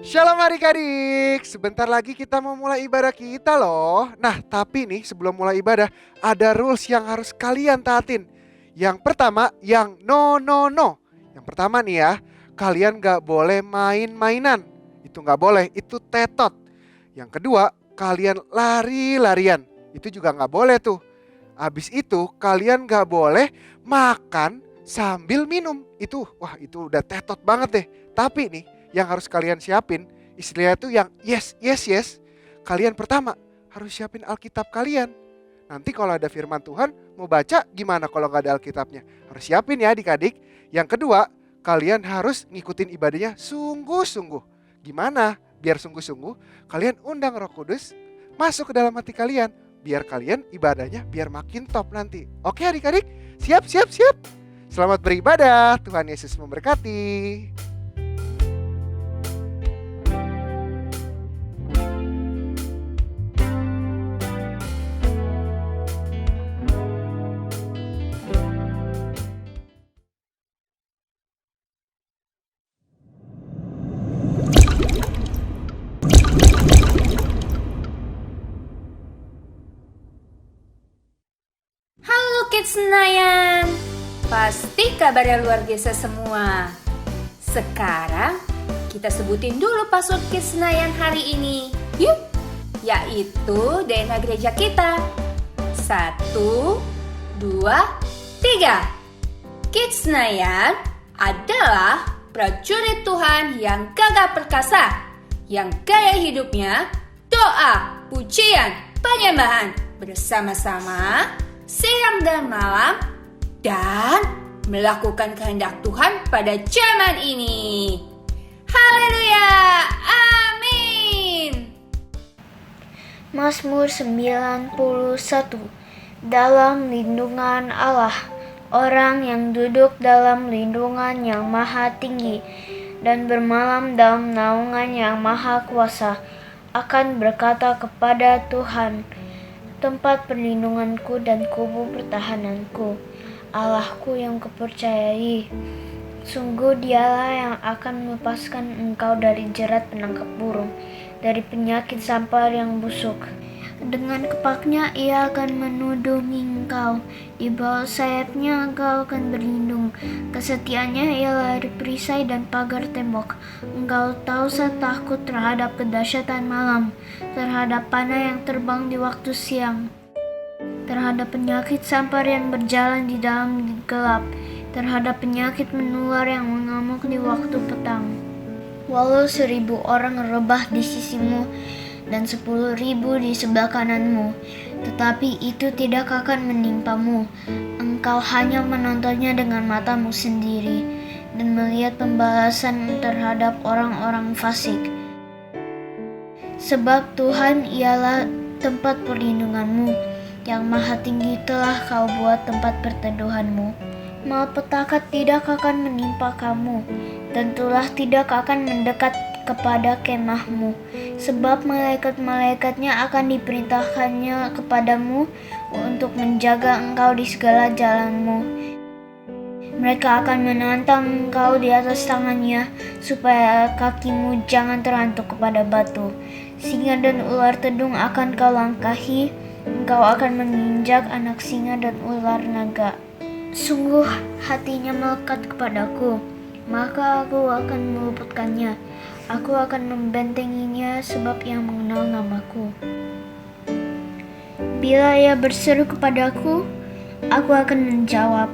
Shalom adik-adik, sebentar lagi kita mau mulai ibadah kita loh. Nah tapi nih sebelum mulai ibadah ada rules yang harus kalian taatin. Yang pertama yang no no no. Yang pertama nih ya, kalian gak boleh main-mainan. Itu gak boleh, itu tetot. Yang kedua kalian lari-larian. Itu juga gak boleh tuh. Habis itu kalian gak boleh makan sambil minum. Itu udah tetot banget deh. Tapi nih yang harus kalian siapin istilahnya tuh yang yes. Kalian pertama harus siapin Alkitab kalian. Nanti kalau ada firman Tuhan mau baca gimana kalau nggak ada Alkitabnya. Harus siapin ya adik-adik. Yang kedua kalian harus ngikutin ibadahnya sungguh-sungguh. Gimana biar sungguh-sungguh? Kalian undang Roh Kudus masuk ke dalam hati kalian. Biar kalian ibadahnya biar makin top nanti. Oke adik-adik, siap. Selamat beribadah, Tuhan Yesus memberkati. Kids Senayan, pasti kabarnya luar biasa semua. Sekarang kita sebutin dulu password Kids Senayan hari ini. Yuk, yaitu DNA gereja kita. 1, 2, 3. Kids Senayan adalah prajurit Tuhan yang gagah perkasa, yang gaya hidupnya doa, pujian, penyembahan bersama-sama siang dan malam, dan melakukan kehendak Tuhan pada zaman ini. Haleluya, amin. Mazmur 91. Dalam lindungan Allah, orang yang duduk dalam lindungan yang maha tinggi dan bermalam dalam naungan yang maha kuasa akan berkata kepada Tuhan, tempat perlindunganku dan kubu pertahananku, Allahku yang kupercayai. Sungguh dialah yang akan melepaskan engkau dari jerat penangkap burung, dari penyakit sampar yang busuk. Dengan kepaknya ia akan menudungi engkau, di bawah sayapnya engkau akan berlindung. Kesetiaannya ialah perisai dan pagar tembok. Engkau tak usah takut terhadap kedahsyatan malam, terhadap panah yang terbang di waktu siang, terhadap penyakit sampar yang berjalan di dalam gelap, terhadap penyakit menular yang mengamuk di waktu petang. Walau 1.000 orang rebah di sisimu dan 10.000 di sebelah kananmu, tetapi itu tidak akan menimpamu. Engkau hanya menontonnya dengan matamu sendiri dan melihat pembalasan terhadap orang-orang fasik. Sebab Tuhan ialah tempat perlindunganmu, yang maha tinggi telah kau buat tempat perteduhanmu. Malapetaka tidak akan menimpa kamu, dan tulah tidak akan mendekat kepada kemahmu, sebab malaikat-malaikatnya akan diperintahkannya kepadamu untuk menjaga engkau di segala jalanmu. Mereka akan menantang engkau di atas tangannya, supaya kakimu jangan terantuk kepada batu. Singa dan ular tedung akan kau langkahi, engkau akan menginjak anak singa dan ular naga. Sungguh hatinya melekat kepadaku, maka aku akan meluputkannya. Aku akan membentenginya sebab ia mengenal namaku. Bila ia berseru kepadaku, aku akan menjawab.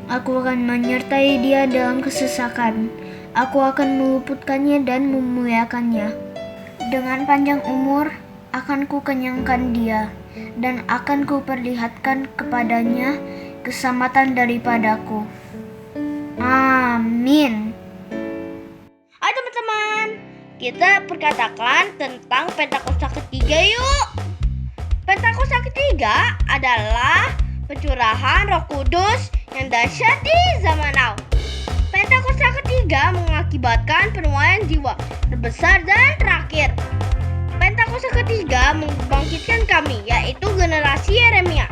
Aku akan menyertai dia dalam kesesakan. Aku akan meluputkannya dan memuliakannya. Dengan panjang umur akan kukenyangkan dia, dan akan kuperlihatkan kepadanya keselamatan daripadaku. Amin. Hai teman-teman, kita perkatakan tentang Pentakosta ketiga yuk. Pentakosta ketiga adalah pencurahan Roh Kudus yang dahsyat di zaman now. Pentakosta ketiga mengakibatkan penuaian jiwa terbesar dan terakhir. Pentakosta ketiga membangkitkan kami, yaitu generasi Yeremia.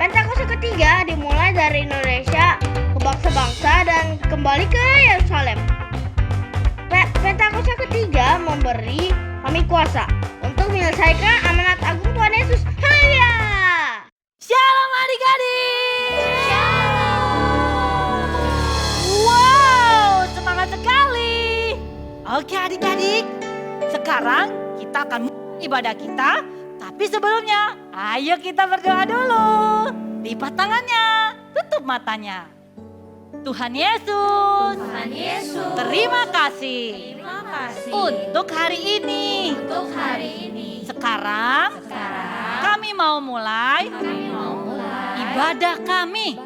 Pentakosta ketiga dimulai dari Indonesia ke bangsa-bangsa dan kembali ke Yerusalem. Pentakosta ketiga memberi kami kuasa untuk menyelesaikan amanat agung Tuhan Yesus. Haleluya! Shalom adik-adik. Wow, semangat sekali. Oke adik-adik, sekarang kita akan mulai ibadah kita. Tapi sebelumnya, ayo kita berdoa dulu. Lipat tangannya, tutup matanya. Tuhan Yesus, terima kasih untuk hari ini. Sekarang kami mau mulai ibadah kami.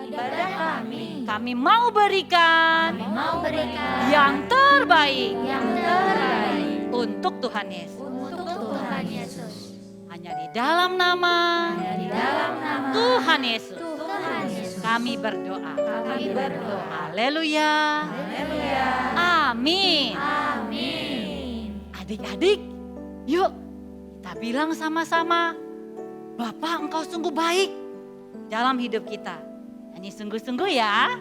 Kami mau berikan yang terbaik untuk Tuhan Yesus. Hanya di dalam nama Tuhan Yesus. Kami berdoa. Haleluya. Amin. Adik-adik, yuk kita bilang sama-sama, Bapa, Engkau sungguh baik dalam hidup kita. Nyanyi sungguh-sungguh ya.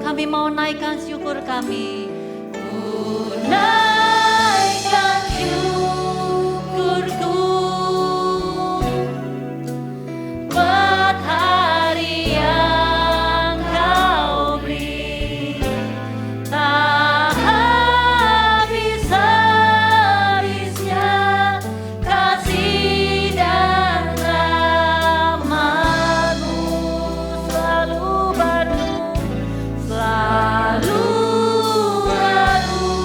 Kami mau naikkan syukur kami. Ku naikkan syukurku buat hari yang Kau beri. Tak habis-habisnya kasih dan rahmat-Mu selalu baru. Selalu baru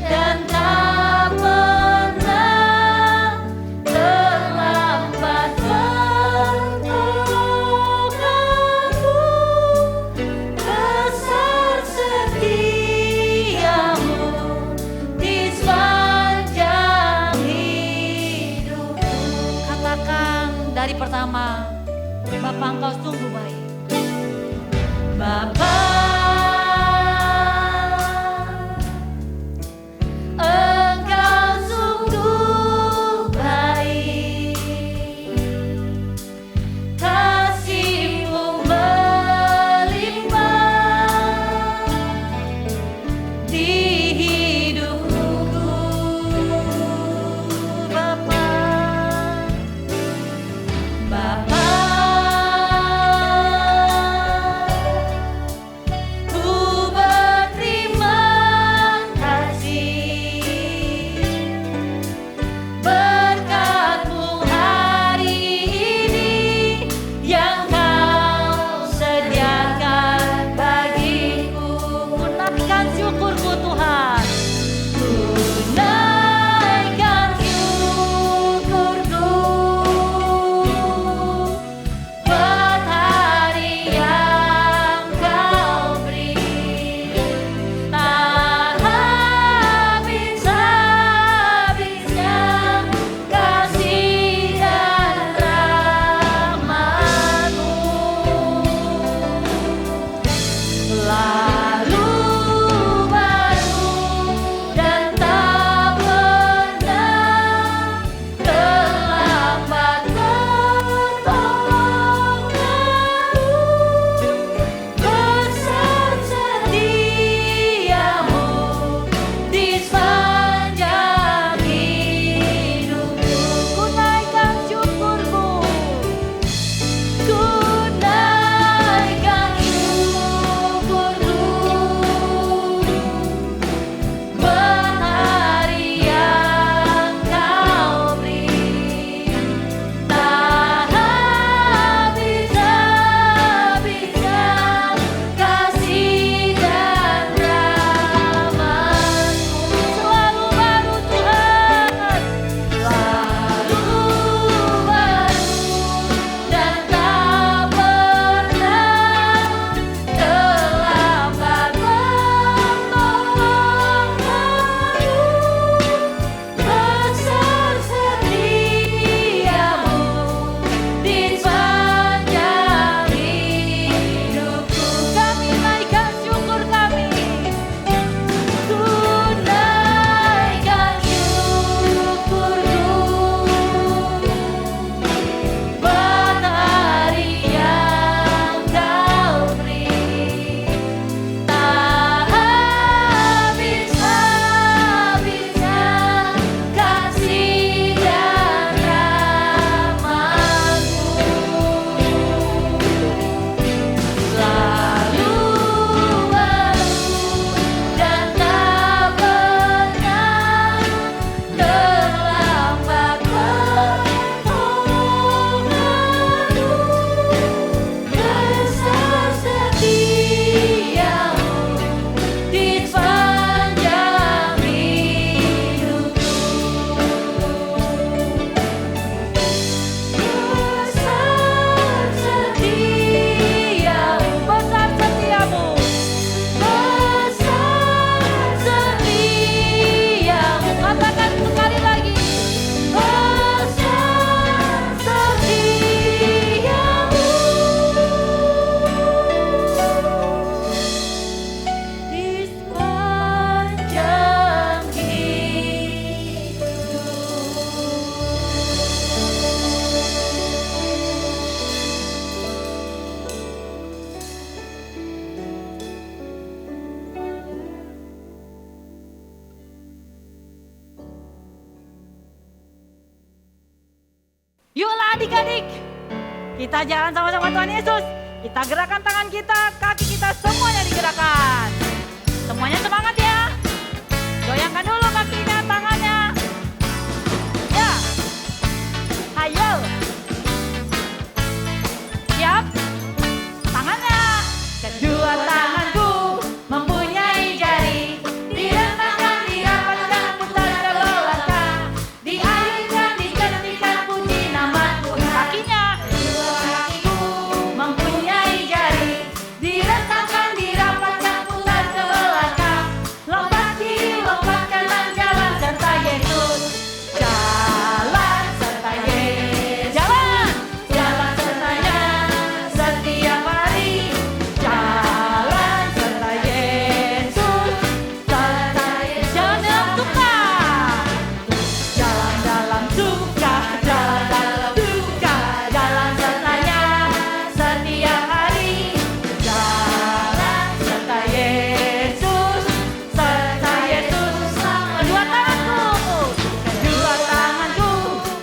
dan tak pernah terlambat pertolonganmu. Besar setiamu di sepanjang hidupku. Katakan dari pertama, Bapa, Engkau sungguh baik. Bapa, Engkau sungguh baik. Kasih-Mu melimpah di hidupku. Bapa, adik-adik, kita jalan sama-sama Tuhan Yesus. Kita gerakkan tangan kita, kaki kita semuanya digerakkan. Semuanya semangat ya. Goyangkan dulu kakinya, tangannya. Ya, ayo. Siap? Tangannya. Kedua tanganku mempunyai jari, direntangkan, dirapatkan, putar ke belakang, diayunkan, diketikkan, puji nama Tuhan. Kakinya. Kedua kakiku mempunyai jari, direntangkan, dirapatkan, putar ke belakang, lompat kiri, lompat kanan, jalan serta Yesus. Jalan serta Yesus. Jalan sertanya setiap hari. Jalan serta Yesus. Jalan dalam suka. Jalan dalam suka. Jalan dalam duka. Jalan sertanya setiap hari. Jalan serta Yesus. Serta Yesus. Kedua tanganku. Kedua tanganku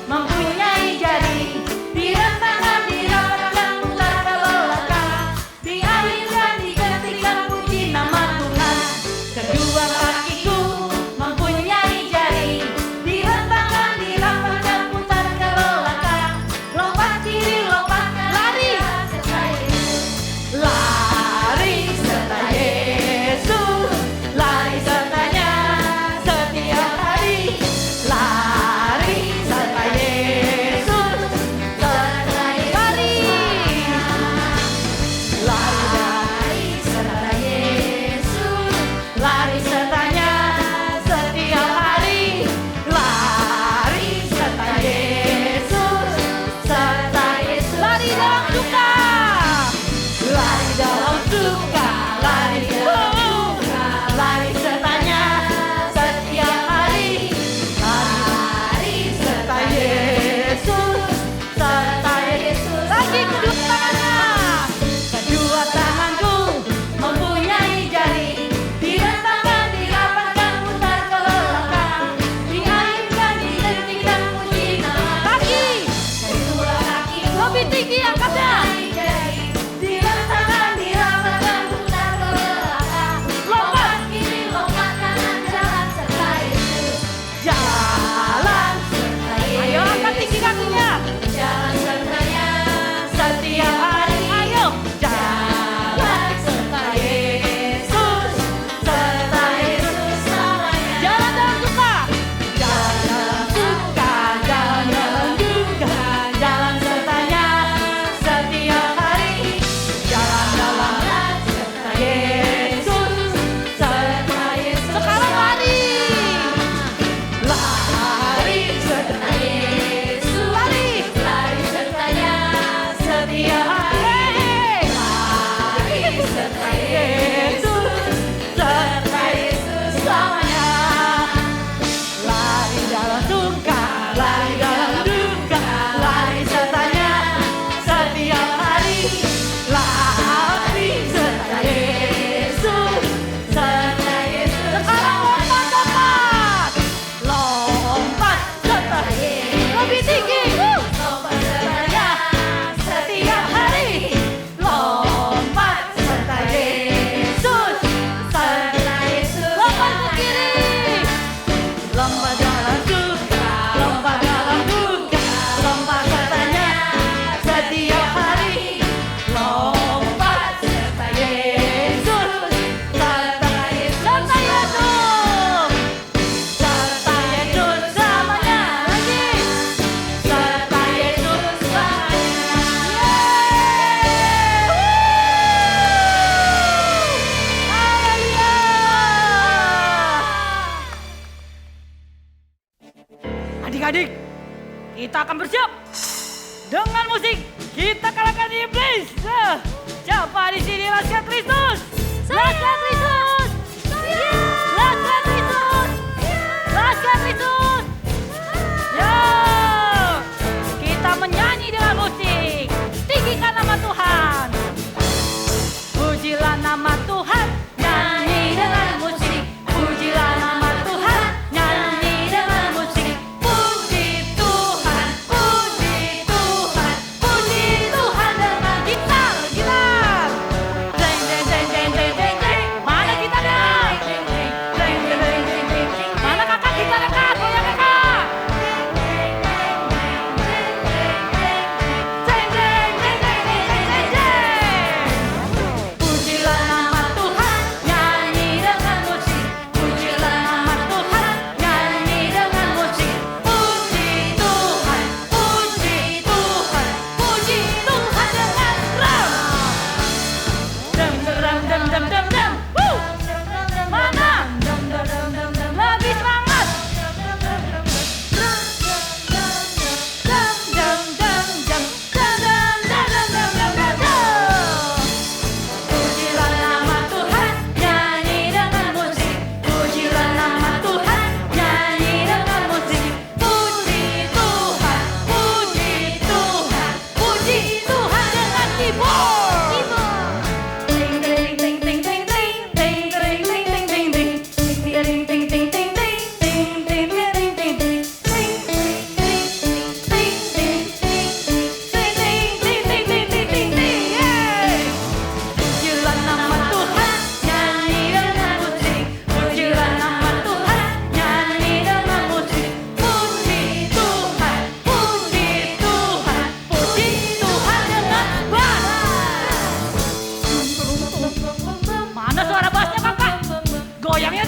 mempunyai jari, direntangkan, dirapatkan, putar ke belakang, diayunkan, diketikkan, puji nama Tuhan. Kedua kakiku mempunyai jari, direntangkan, dirapatkan, putar ke belakang, lompat kiri, lompat kanan, lari serta Yesus. Lari serta Yesus. Lari sertanya setiap hari. Lari serta Yesus. Lari. Lari serta Yesus. Lari sertanya setiap hari. Lari serta Yesus. Serta Yesus. Lari dalam suka. Lari dalam suka. Lari dalam duka. Lari sertanya setiap hari. Lari serta Yesus. Serta Yesus. Lagi kedua tangannya. Kedua tanganku mempunyai jari, direntangkan, dirapatkan, putar ke belakang, diayunkan, diketikkan, puji nama kaki. Kedua kaki lebih tinggi angkatnya. Direntangkan, dirapatkan, putar ke belakang, lompat kiri, lompat kanan, jalan serta Yesus. Jalan serta Yesus. Ayo angkat tinggi kakinya. Jalan sertanya setiap hari. Ayo. Jalan serta Yesus. Serta Yesus selamanya. Jalan dalam suka. Jalan dalam suka. Jalan dalam duka. Jalan sertanya setiap hari. Jalan dalam serta Yesus. Serta Yesus. Sekarang lari. Lari serta Yesus. Lari. Lari sertanya setiap hari. Lari serta Yesus. Serta Yesus selamanya. Lari dalam suka. Lari dalam duka. Lari sertanya setiap hari. Lari serta Yesus. Serta Yesus. Sekarang lompat, lompat. Lompat serta Yesus. Lebih tinggi. Lompat sertanya setiap hari. Lompat serta Yesus. Serta Yesus. Lompat ke kiri. Lompat dalam suka. Lompat dalam duka. Lompat sertanya setiap hari. Lompat serta Yesus. Serta Yesus. Serta Yesus. Serta Yesus selamanya. Lagi. Serta Yesus selamanya. Haleluya. Adik-adik, kita akan bersiap dengan musik. Kita kalahkan iblis. Siapa di sini Laskar Kristus? Laskar Kristus. Laskar Kristus. Laskar Kristus. Ya, kita menyanyi dengan musik. Tinggikan nama Tuhan. Pujilah nama Tuhan. Nyanyi dengan musik. Pujilah nama Tuhan. Nyanyi dengan musik. Puji Tuhan. Puji Tuhan.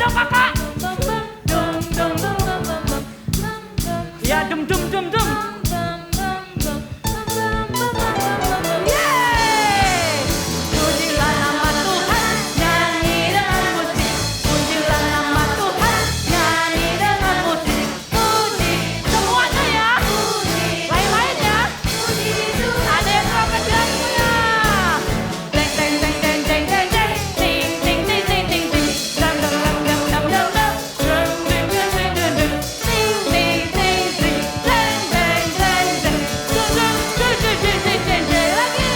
dong kakak. Ya, dum dum dum dum. Yeay! Pujilah nama Tuhan, nyanyi dengan musik. Pujilah nama Tuhan, nyanyi dengan musik. Puji semuanya ya. Lain-lain ya. Ada yang trompet bilang punya. Deng deng deng deng deng deng deng. Ting ting ting ting ting ting. Dam dam dam dam dam dam dam. Dum ding ding ding ding ding. Ting ting ting ting. Deng deng deng deng. Dum dum dum dum dum dum dum dum. Lagi.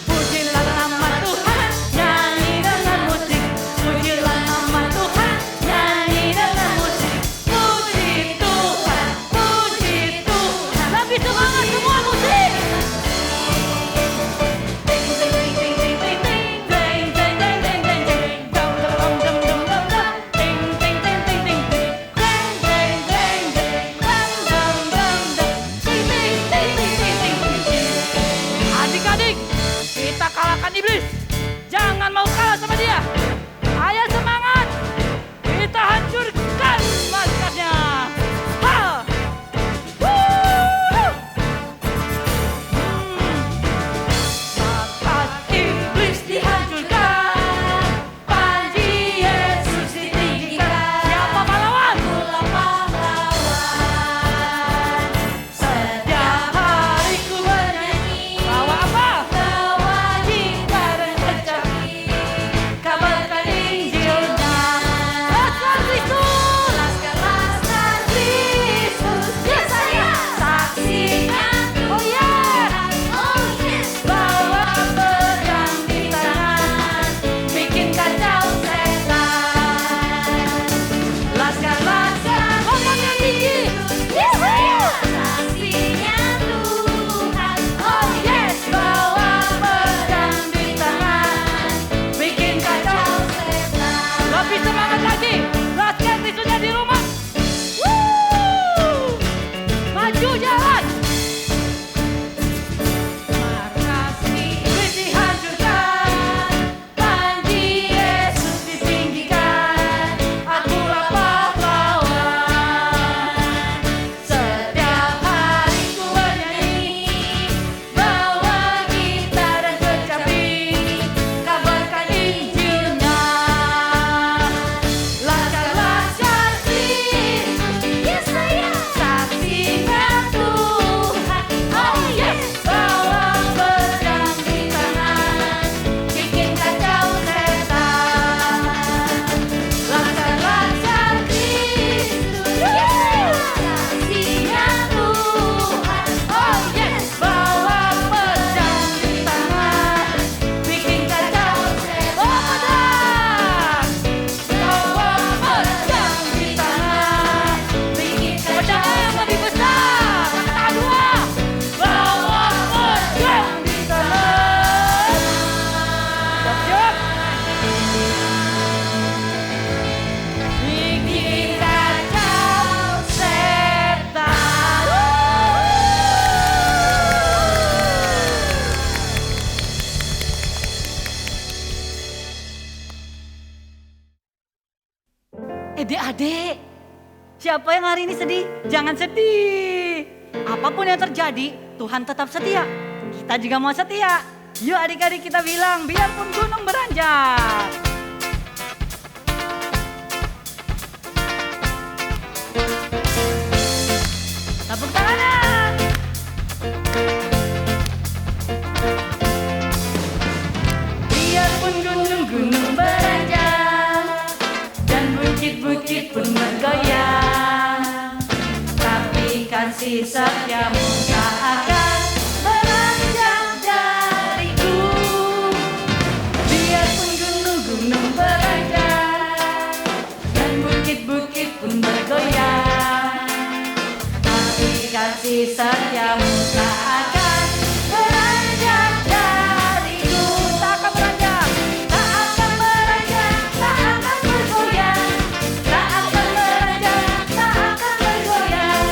Pujilah nama Tuhan, nyanyi dengan musik. Pujilah nama Tuhan, nyanyi dengan musik. Puji Tuhan, puji Tuhan. Lebih semangat semua musik. Ting ting ting ting ting ting ting. Deng deng deng deng deng deng. Dum dum dum dum dum dum. Ting ting ting ting ting ting. Deng deng deng deng. Dum dum dum dum. Ting ting ting ting ting ting ting. Adik-adik, kita kalahkan iblis. Jangan mau kalah sama dia. Ayo semangat. Kita hancurkan markasnya. Ha! Wuh! Markas iblis dihancurkan. Panji Yesus ditinggikan. Siapa pahlawan? Setiap hari ku bernyanyi. Bawa apa? Bawa gitar dan kecapi. Kabarkan Injilnya. Laskar Kristus. Laskar Kristus. Yes, saya. Saksinya. Oh yeah. Bawa pedang di tangan. Bikin kacau setan. Laskar. Ngomong yang tinggi. Yes, saya. Saksinya Tuhan. Oh yes. Bawa pedang di tangan. Bikin kacau setan. Lebih semangat lagi. Laskar Kristusnya di rumah. Wuh. Maju jalan. Markas iblis dihancurkan. Panji Yesus ditinggikan. Akulah pahlawan. Setiap hari ku bernyanyi. Bawa gitar dan kecapi. Kabarkan Injilnya. Laskar Kristus. Yes, saya. Saksinya Tuhan. Oh yes. Bawa pedang di tangan. Bikin kacau setan. Laskar Kristus. Yes. Saksinya Tuhan. Oh yes. Bawa pedang di tangan. Bikin kacau setan. Bawa pedang. Bawa pedang di tangan. Bikin kacau. Pedangnya yang lebih besar. Kata dua. Bawa pedang di tangan. Siap-siap. Bikin kacau setan. Adik-adik, siapa yang hari ini sedih? Jangan sedih. Apapun yang terjadi, Tuhan tetap setia. Kita juga mau setia. Yuk adik-adik kita bilang, biarpun gunung beranjak. Tepuk tangannya. Biarpun gunung-gunung beranjak dan bukit-bukit pun bergoyang, tapi kasih setiamu tak akan beranjak dariku. Biarpun gunung-gunung beranjak dan bukit-bukit pun bergoyang, tapi kasih setiamu tak akan beranjak dariku. Tak akan beranjak, tak akan beranjak, tak akan bergoyang, tak akan beranjak, tak akan bergoyang.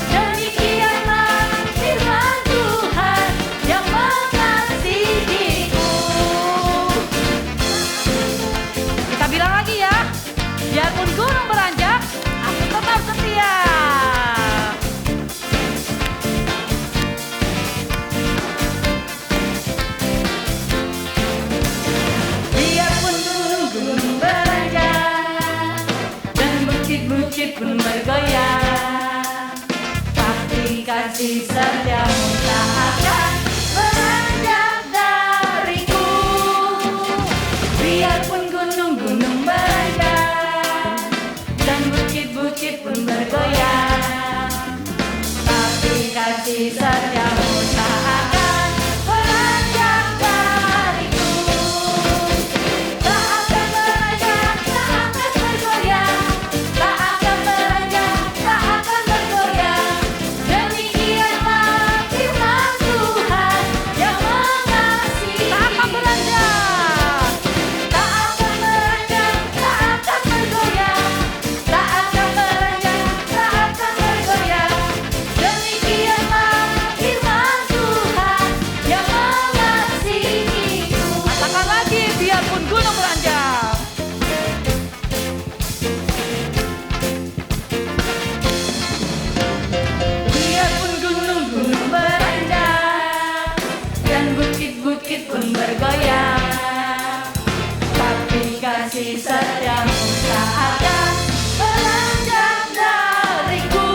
Demikianlah firman Tuhan yang mengasihiku. Kita bilang lagi ya. Biarpun gunung beranjak, aku tetap setia. Biarpun gunung-gunung beranjak dan bukit-bukit pun bergoyang, tapi kasih setiamu tak akan beranjak dariku. Biarpun gunung-gunung beranjak dan bukit-bukit pun bergoyang, tapi kasih setiamu tak akan beranjak dariku. Tak akan beranjak, tak akan bergoyang, tak akan beranjak, tak akan bergoyang. Demikianlah firman Tuhan yang mengasihi. Tak akan beranjak, tak akan beranjak, tak akan bergoyang, tak akan beranjak, tak akan bergoyang. Demikianlah firman Tuhan yang mengasihiku. Katakan lagi, biarpun gunung beranjak. Biarpun gunung-gunung beranjak dan bukit-bukit pun bergoyang, tapi kasih setiamu tak akan beranjak dariku.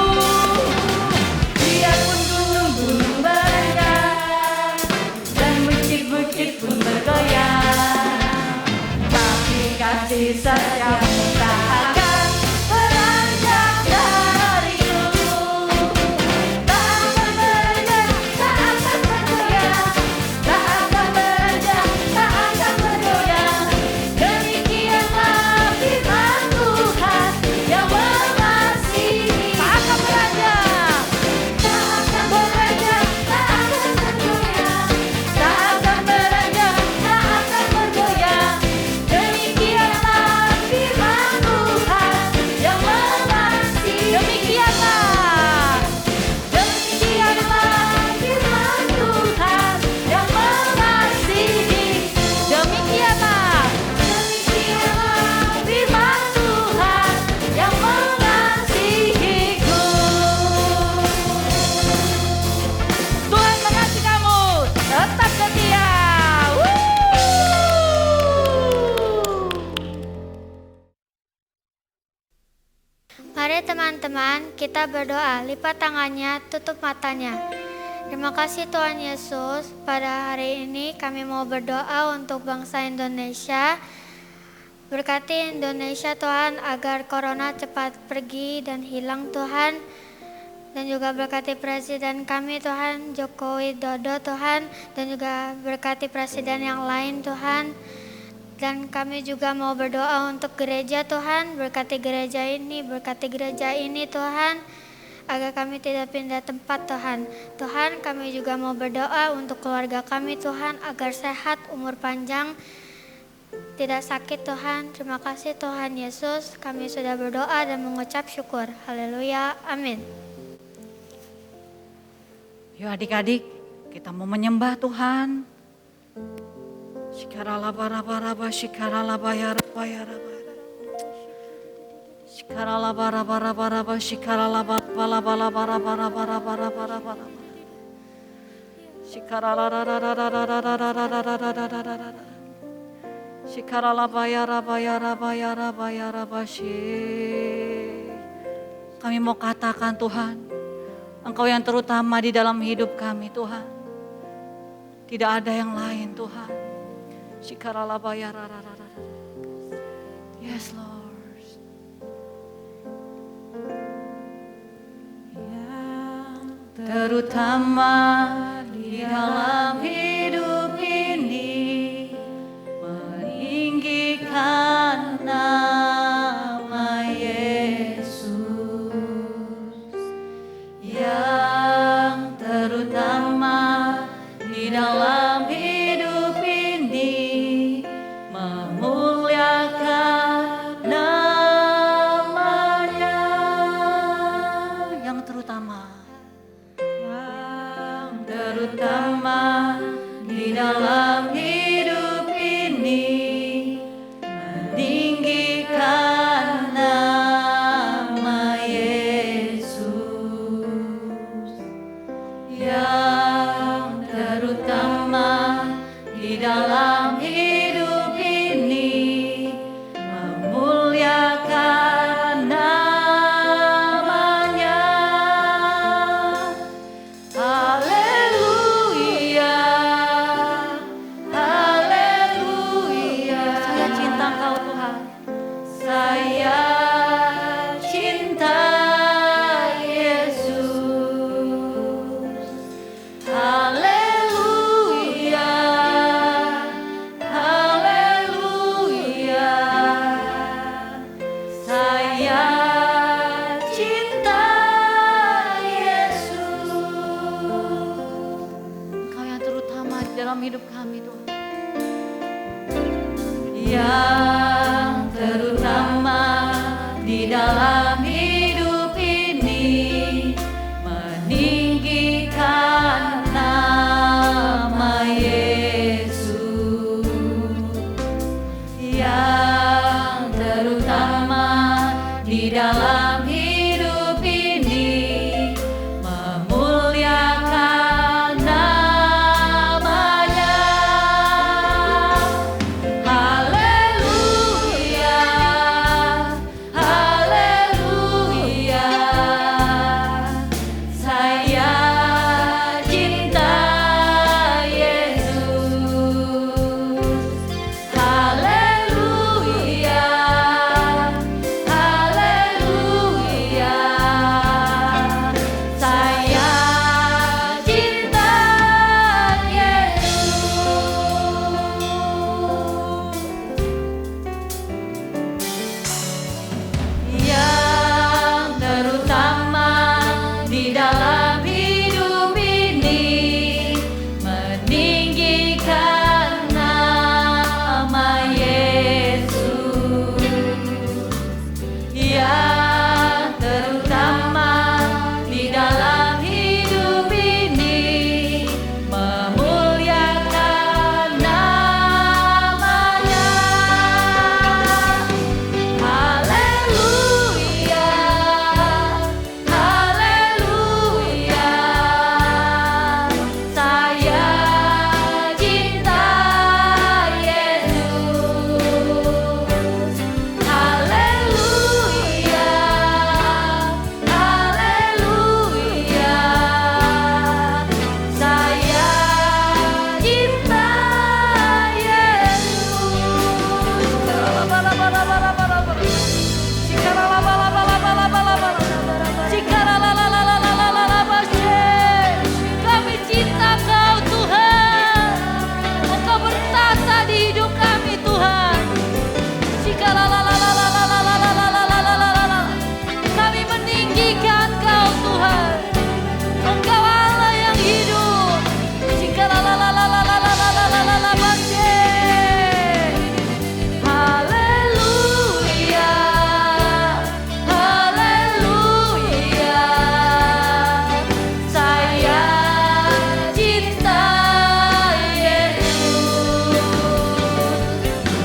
Biarpun gunung-gunung beranjak dan bukit-bukit pun bergoyang, tapi kasih setiamu tak akan beranjak dariku. Tak akan beranjak, tak akan bergoyang, tak akan beranjak, tak akan bergoyang. Demikianlah firman Tuhan yang mengasihi. Tak akan beranjak, tak akan beranjak, tak akan bergoyang, tak akan beranjak, tak akan bergoyang. Demikianlah firman Tuhan yang mengasihi. Demikianlah, demikianlah firman Tuhan yang mengasihi. Demikianlah, demikianlah firman Tuhan yang mengasihiku. Tuhan mengasihi kamu, tetap setia. Woo! Mari teman-teman, kita berdoa, lipat tangannya, tutup matanya. Terima kasih Tuhan Yesus, pada hari ini kami mau berdoa untuk bangsa Indonesia. Berkati Indonesia Tuhan, agar corona cepat pergi dan hilang Tuhan. Dan juga berkati Presiden kami Tuhan, Joko Widodo Tuhan. Dan juga berkati Presiden yang lain Tuhan. Dan kami juga mau berdoa untuk gereja Tuhan, berkati gereja ini Tuhan, agar kami tidak pindah tempat Tuhan. Tuhan, kami juga mau berdoa untuk keluarga kami Tuhan, agar sehat, umur panjang, tidak sakit Tuhan. Terima kasih Tuhan Yesus, kami sudah berdoa dan mengucap syukur. Haleluya, amin. Yuk adik-adik, kita mau menyembah Tuhan. Shikaralabaraba shikaralabayarabayaraba. Shikaralabaraba shikaralabaraba. Shikaralabayarabayarabayarabayaraba. Kami mau katakan Tuhan, Engkau yang terutama di dalam hidup kami Tuhan. Tidak ada yang lain Tuhan. Yes Lord. Yang terutama di dalam hidup ini, meninggikan nama Yesus. Yang terutama di dalam hidup ini, memuliakan namanya. Yang terutama hidup kami Tuhan. Yang terutama di dalam hidup ini meninggikan nama Yesus. Yang terutama di dalam hidup ini memuliakan namanya. Haleluya, haleluya. Saya cinta Yesus. Haleluya, haleluya. Saya cinta Yesus. Yang terutama di dalam hidup ini meninggikan nama Yesus. Yang terutama di dalam hidup ini memuliakan namanya. Haleluya, haleluya. Saya cinta Yesus. Haleluya, haleluya. Saya cinta Kami cinta Kau Tuhan. Engkau bertata di hidup kami Tuhan. Kami meninggikan Kau Tuhan. Engkau Allah yang hidup. Haleluya, haleluya. Saya cinta Yesus.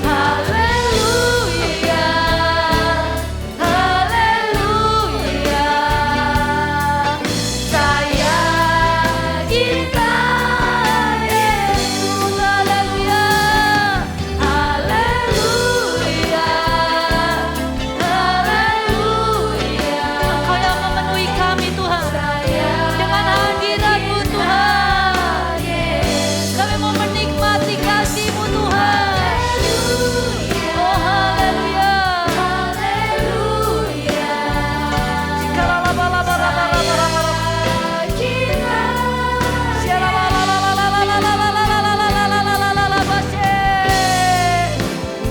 Haleluya, haleluya. Saya cinta Yesus. Haleluya, haleluya, haleluya. Engkau yang memenuhi kami Tuhan dengan hadirat-Mu Tuhan. Kami mau menikmati kasih-Mu Tuhan. Oh haleluya, haleluya.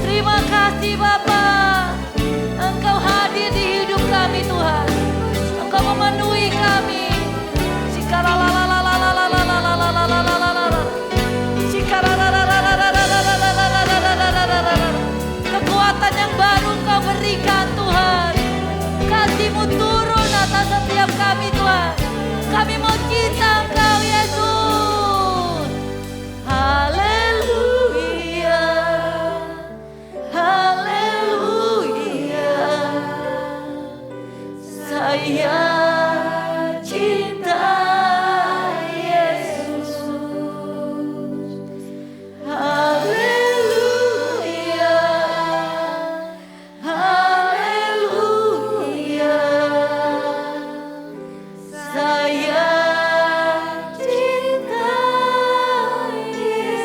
Terima kasih Bapa, Engkau hadir di hidup kami Tuhan. Engkau memenuhi kami. Kekuatan yang baru Engkau berikan Tuhan. Kasih-Mu turun atas setiap kami Tuhan. Kami mau cinta Engkau Yesus. Haleluya, haleluya. Saya cinta Yesus. Haleluya, haleluya. Saya cinta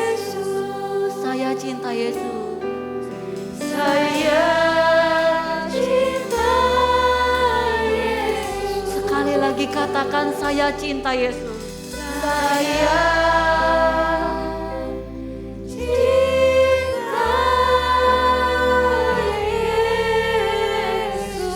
Yesus. Saya cinta Yesus. Saya cinta Yesus. Sekali lagi katakan saya cinta Yesus. Saya cinta Yesus.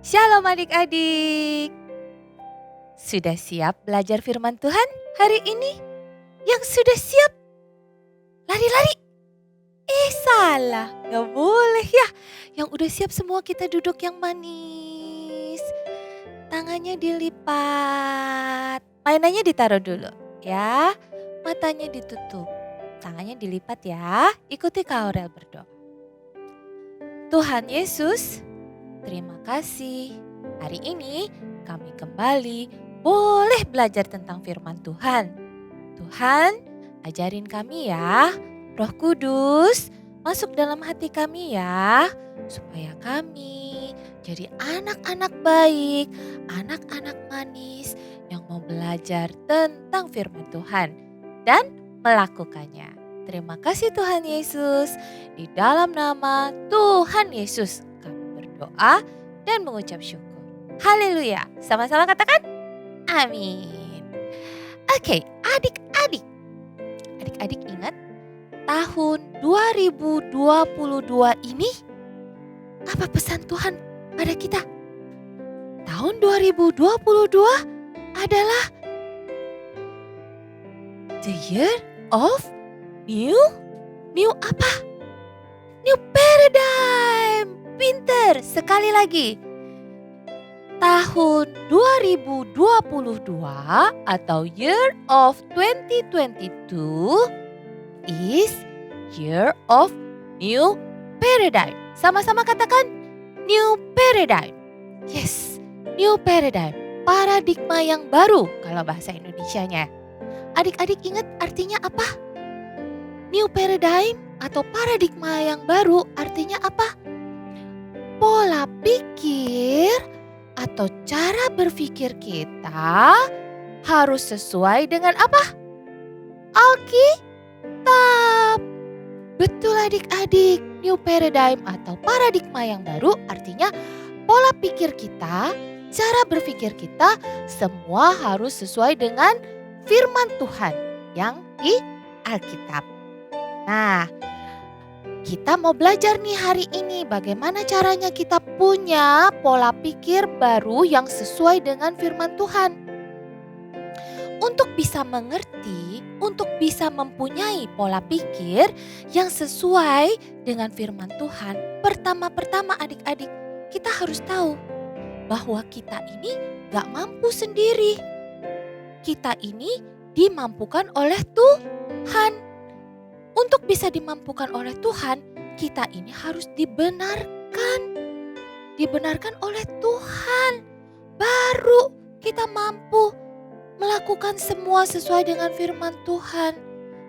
Shalom adik-adik. Sudah siap belajar firman Tuhan hari ini? Yang sudah siap? Lari-lari? Salah, gak boleh ya. Yang udah siap semua kita duduk yang manis. Tangannya dilipat. Mainannya ditaruh dulu ya. Matanya ditutup. Tangannya dilipat ya. Ikuti Kak Aurel berdoa. Tuhan Yesus, terima kasih. Hari ini kami kembali boleh belajar tentang firman Tuhan. Tuhan, ajarin kami ya. Roh Kudus, masuk dalam hati kami ya. Supaya kami jadi anak-anak baik, anak-anak manis yang mau belajar tentang firman Tuhan dan melakukannya. Terima kasih Tuhan Yesus. Di dalam nama Tuhan Yesus kami berdoa dan mengucap syukur. Haleluya. Sama-sama katakan amin. Oke, adik-adik. Adik-adik ingat tahun 2022 ini apa pesan Tuhan pada kita? Tahun 2022 adalah the year of new apa? New paradigm. Pinter, sekali lagi. Tahun 2022 atau year of 2022 is year of new paradigm. Sama-sama katakan new paradigm. Yes, new paradigm. Paradigma yang baru kalau bahasa Indonesianya. Adik-adik ingat artinya apa? New paradigm atau paradigma yang baru artinya apa? Pola pikir atau cara berpikir kita harus sesuai dengan apa? Alkitab. Betul adik-adik, new paradigm atau paradigma yang baru artinya pola pikir kita, cara berpikir kita semua harus sesuai dengan firman Tuhan yang di Alkitab. Nah, kita mau belajar nih hari ini bagaimana caranya kita punya pola pikir baru yang sesuai dengan firman Tuhan. Untuk bisa mengerti, untuk bisa mempunyai pola pikir yang sesuai dengan firman Tuhan, pertama-pertama adik-adik kita harus tahu bahwa kita ini gak mampu sendiri. Kita ini dimampukan oleh Tuhan. Untuk bisa dimampukan oleh Tuhan, kita ini harus dibenarkan. Dibenarkan oleh Tuhan. Baru kita mampu melakukan semua sesuai dengan firman Tuhan.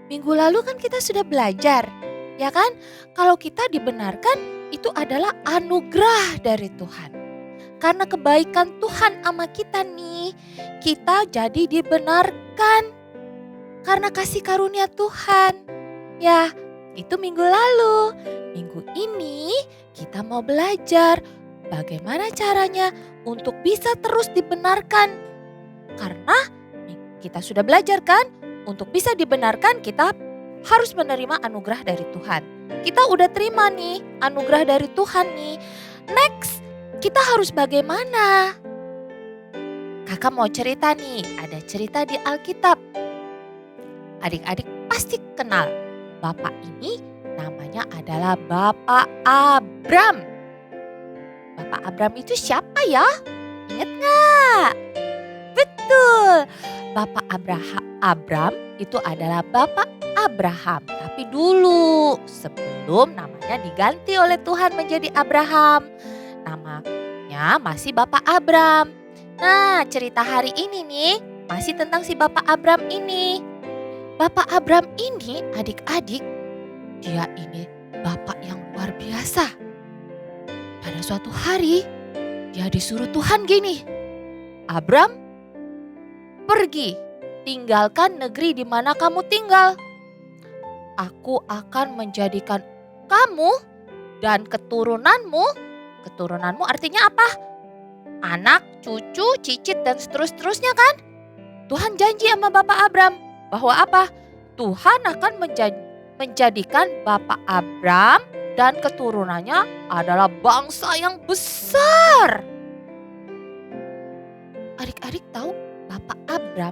Minggu lalu kan kita sudah belajar, ya kan? Kalau kita dibenarkan itu adalah anugerah dari Tuhan. Karena kebaikan Tuhan sama kita nih, kita jadi dibenarkan. Karena kasih karunia Tuhan. Ya, itu minggu lalu. Minggu ini kita mau belajar bagaimana caranya untuk bisa terus dibenarkan. Karena kita sudah belajar kan, untuk bisa dibenarkan kita harus menerima anugerah dari Tuhan. Kita udah terima nih anugerah dari Tuhan nih. Next, kita harus bagaimana? Kakak mau cerita nih, ada cerita di Alkitab. Adik-adik pasti kenal. Bapak ini namanya adalah Bapak Abram. Bapak Abram itu siapa ya? Ingat gak? Betul. Bapak Abram itu adalah Bapak Abraham. Tapi dulu sebelum namanya diganti oleh Tuhan menjadi Abraham. Namanya masih Bapak Abram. Nah, cerita hari ini nih masih tentang si Bapak Abram ini. Bapak Abram ini adik-adik, dia ini bapak yang luar biasa. Pada suatu hari dia disuruh Tuhan gini, Abram pergi, tinggalkan negeri di mana kamu tinggal. Aku akan menjadikan kamu dan keturunanmu artinya apa? Anak, cucu, cicit dan seterusnya kan? Tuhan janji sama Bapak Abram. Bahwa apa? Tuhan akan menjadikan Bapak Abram dan keturunannya adalah bangsa yang besar. Abram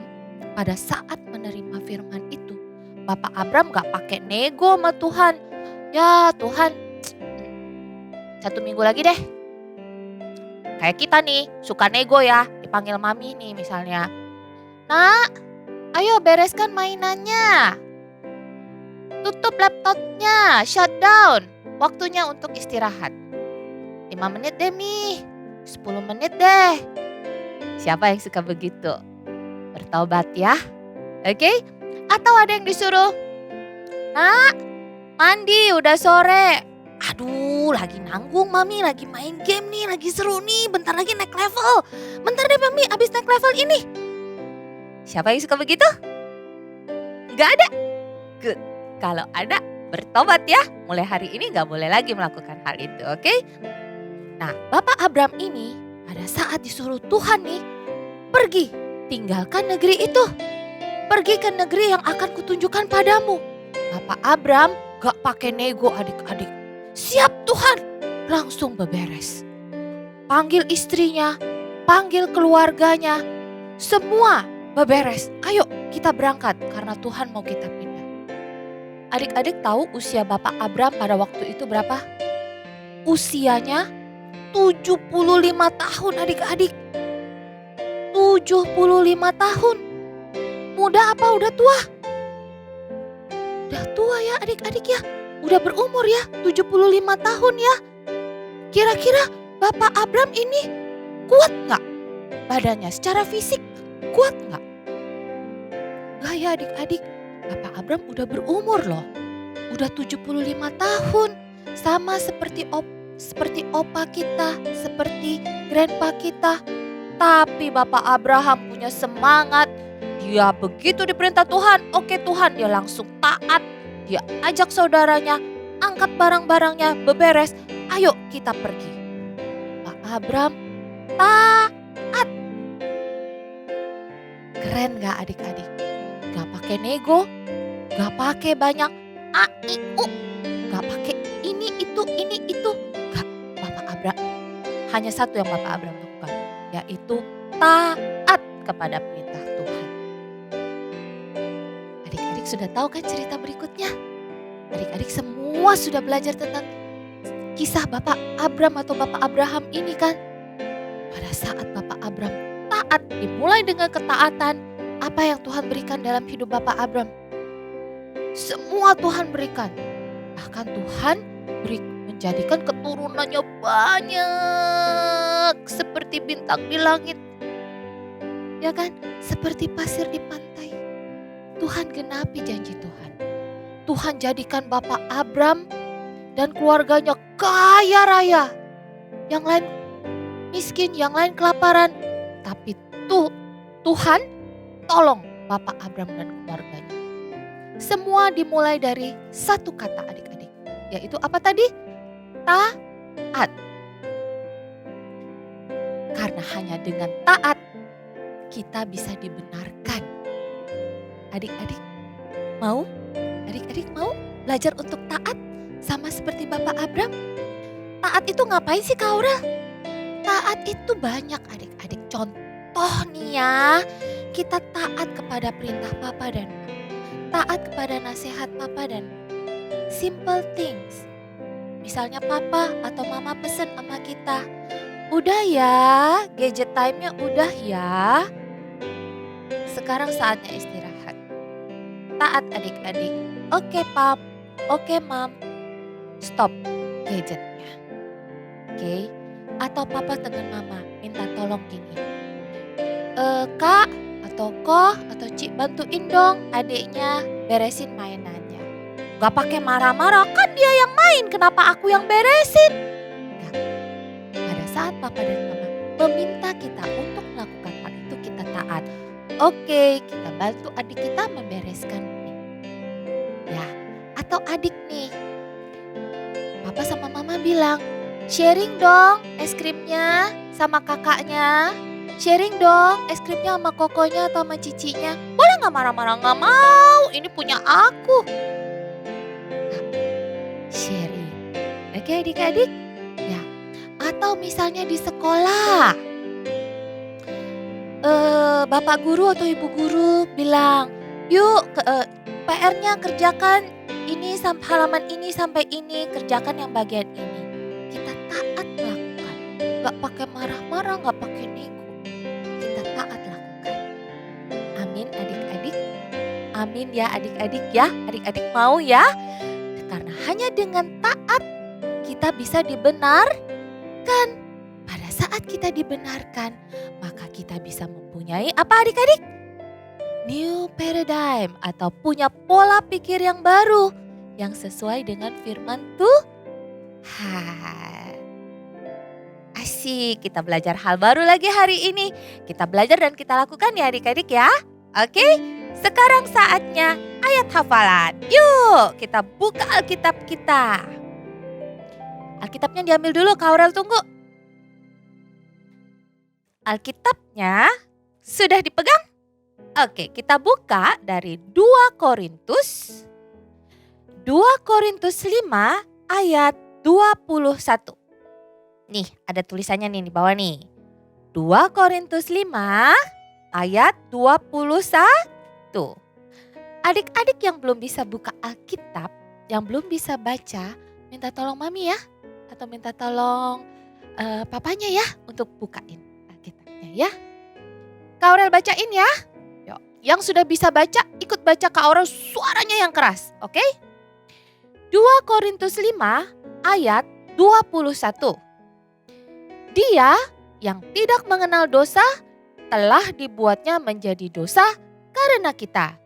pada saat menerima firman itu, Bapak Abram gak pakai nego sama Tuhan. Ya Tuhan, 1 minggu lagi deh. Kayak kita nih, suka nego ya, dipanggil mami nih misalnya. Nak, ayo bereskan mainannya. Tutup laptopnya, shutdown. Waktunya untuk istirahat. 5 menit deh Mi, 10 menit deh. Siapa yang suka begitu? Bertobat ya, oke? Atau ada yang disuruh, Nak, mandi udah sore. Aduh, lagi nanggung Mami, lagi main game nih, lagi seru nih, bentar lagi naik level. Bentar deh Mami, abis naik level ini. Siapa yang suka begitu? Gak ada? Good. Kalau ada, bertobat ya. Mulai hari ini gak boleh lagi melakukan hal itu, oke? Nah, Bapak Abram ini pada saat disuruh Tuhan nih, pergi, tinggalkan negeri itu. Pergi ke negeri yang akan kutunjukkan padamu. Bapak Abram gak pakai nego adik-adik. Siap Tuhan, langsung beberes. Panggil istrinya, panggil keluarganya, semua beberes. Ayo kita berangkat karena Tuhan mau kita pindah. Adik-adik tahu usia Bapak Abram pada waktu itu berapa? Usianya 75 tahun adik-adik. 75 tahun. Muda apa udah tua? Udah tua ya adik-adik ya. Udah berumur ya 75 tahun ya. Kira-kira Bapak Abram ini kuat gak? Badannya secara fisik kuat gak? Gak ya adik-adik. Bapak Abram udah berumur loh. Udah 75 tahun. Sama seperti opa kita, seperti grandpa kita. Tapi Bapak Abraham punya semangat. Dia begitu diperintah Tuhan, oke Tuhan, dia langsung taat. Dia ajak saudaranya, angkat barang-barangnya, beberes. Ayo kita pergi. Pak Abram taat. Keren gak adik-adik? Gak pakai nego, gak pakai banyak A-I-U, gak pakai ini itu. Gak, Bapak Abram. Hanya satu yang Bapak Abram lakukan, yaitu taat kepada perintah Tuhan. Adik-adik sudah tahu kan cerita berikutnya? Adik-adik semua sudah belajar tentang kisah Bapak Abram atau Bapak Abraham ini kan? Pada saat Bapak Abram taat, dimulai dengan ketaatan, apa yang Tuhan berikan dalam hidup Bapak Abram? Semua Tuhan berikan. Bahkan Tuhan menjadikan keturunannya banyak. Seperti bintang di langit. Ya kan? Seperti pasir di pantai. Tuhan genapi janji Tuhan. Tuhan jadikan Bapak Abram dan keluarganya kaya raya. Yang lain miskin, yang lain kelaparan. Tapi Tuhan tolong Bapak Abram dan keluarganya. Semua dimulai dari satu kata adik-adik. Yaitu apa tadi? Taat. Karena hanya dengan taat kita bisa dibenarkan. Adik-adik mau? Adik-adik mau belajar untuk taat sama seperti Bapak Abram? Taat itu ngapain sih Kak Aurel? Taat itu banyak adik-adik. Contoh nih ya, kita taat kepada perintah Papa dan Mama. Taat kepada nasihat Papa dan Mama. Simple things. Misalnya Papa atau Mama pesen sama kita, udah ya, gadget time-nya udah ya. Sekarang saatnya istirahat. Taat adik-adik. Oke Pap, oke Mam. Stop gadgetnya. Oke. Atau Papa dengan Mama minta tolong gini. Kak atau Koh atau Cik bantuin dong adiknya beresin mainannya. Gak pakai marah-marah, kan dia yang main, kenapa aku yang beresin? Gak. Pada saat Papa dan Mama meminta kita untuk melakukan hal itu, kita taat. Oke, kita bantu adik kita membereskan ini. Ya, atau adik nih. Papa sama Mama bilang, sharing dong es krimnya sama kakaknya. Sharing dong es krimnya sama kokonya atau sama cicinya. Boleh gak marah-marah? Gak mau, ini punya aku. Nah, sharing. Oke adik-adik? Ya. Atau misalnya di sekolah. bapak guru atau ibu guru bilang, yuk PR-nya kerjakan ini halaman ini sampai ini, kerjakan yang bagian ini. Kita taat lakukan, gak pakai marah-marah, gak pakai nego. Kita taat lakukan. Amin adik-adik. Amin ya adik-adik ya. Adik-adik mau ya. Karena hanya dengan taat kita bisa dibenarkan. Pada saat kita dibenarkan, maka kita bisa mempunyai apa adik-adik? New paradigm atau punya pola pikir yang baru yang sesuai dengan firman Tuhan. Asik, kita belajar hal baru lagi hari ini. Kita belajar dan kita lakukan ya adik-adik ya. Oke, sekarang saatnya ayat hafalan. Yuk kita buka Alkitab kita. Alkitabnya diambil dulu, Kak Aurel tunggu. Alkitabnya sudah dipegang? Oke, kita buka dari 2 Korintus 5 ayat 21. Nih, ada tulisannya nih di bawah nih. 2 Korintus 5 ayat 21. Adik-adik yang belum bisa buka Alkitab, yang belum bisa baca, minta tolong mami ya. Atau minta tolong papanya ya untuk bukain Alkitabnya ya. Kak Aurel bacain ya. Yuk, yang sudah bisa baca, ikut baca Kak Aurel suaranya yang keras, oke? 2 Korintus 5 ayat 21. Dia yang tidak mengenal dosa telah dibuatnya menjadi dosa karena kita.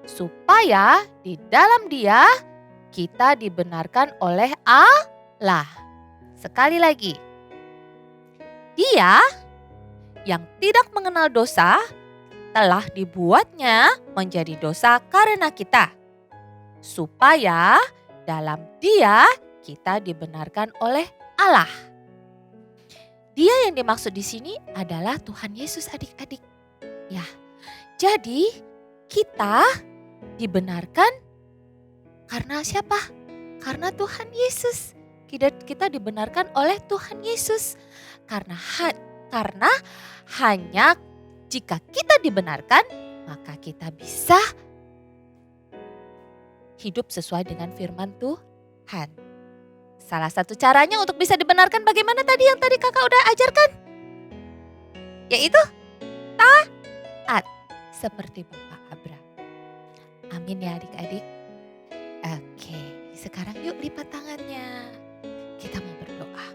Supaya di dalam dia kita dibenarkan oleh Allah. Sekali lagi. Dia yang tidak mengenal dosa telah dibuatnya menjadi dosa karena kita. Supaya dalam dia kita dibenarkan oleh Allah. Dia yang dimaksud di sini adalah Tuhan Yesus adik-adik. Ya, jadi kita dibenarkan karena siapa? Karena Tuhan Yesus. Kita dibenarkan oleh Tuhan Yesus. Karena hanya jika kita dibenarkan, maka kita bisa hidup sesuai dengan firman Tuhan. Salah satu caranya untuk bisa dibenarkan bagaimana tadi yang tadi kakak udah ajarkan? Yaitu taat seperti Bapak Abraham. Amin ya adik-adik. Oke, sekarang yuk lipat tangannya. Kita mau berdoa.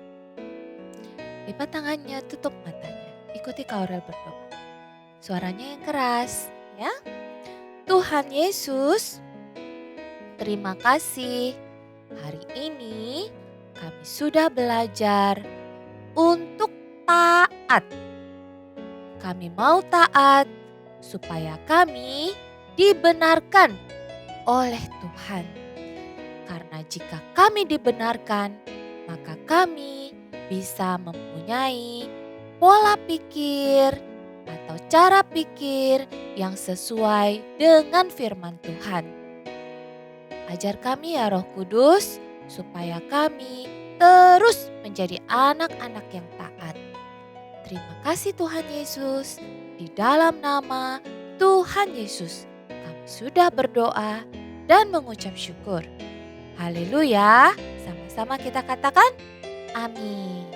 Lipat tangannya, tutup matanya. Ikuti Kak Aurel berdoa. Suaranya yang keras ya. Tuhan Yesus, terima kasih. Hari ini kami sudah belajar untuk taat. Kami mau taat supaya kami dibenarkan oleh Tuhan. Karena jika kami dibenarkan, maka kami bisa mempunyai pola pikir atau cara pikir yang sesuai dengan firman Tuhan. Ajar kami ya Roh Kudus, supaya kami terus menjadi anak-anak yang taat. Terima kasih Tuhan Yesus, di dalam nama Tuhan Yesus kami sudah berdoa dan mengucap syukur. Haleluya, sama-sama kita katakan amin.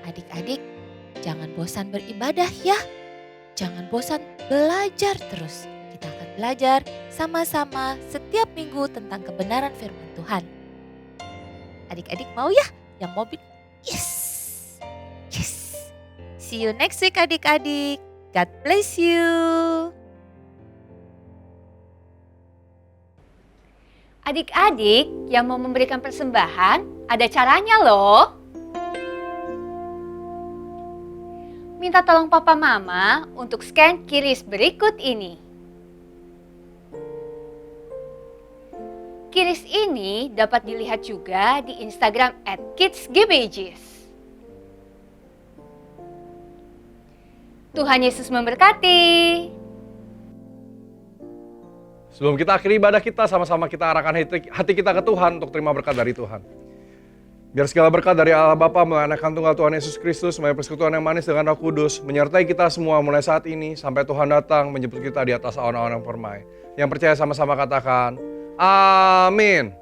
Adik-adik, jangan bosan beribadah ya. Jangan bosan belajar terus. Kita akan belajar sama-sama setiap minggu tentang kebenaran firman Tuhan. Adik-adik mau ya? Yang mau yes. Yes. See you next week adik-adik. God bless you. Adik-adik yang mau memberikan persembahan, ada caranya loh. Minta tolong papa mama untuk scan QRIS berikut ini. QRIS ini dapat dilihat juga di Instagram @kidsgbjs. Tuhan Yesus memberkati. Sebelum kita akhiri ibadah kita, sama-sama kita arahkan hati kita ke Tuhan untuk terima berkat dari Tuhan. Biar segala berkat dari Allah Bapa melalui anak kandung Tuhan Yesus Kristus, melalui persekutuan yang manis dengan Roh Kudus, menyertai kita semua mulai saat ini sampai Tuhan datang menjemput kita di atas awan-awan yang permai. Yang percaya sama-sama katakan, amin.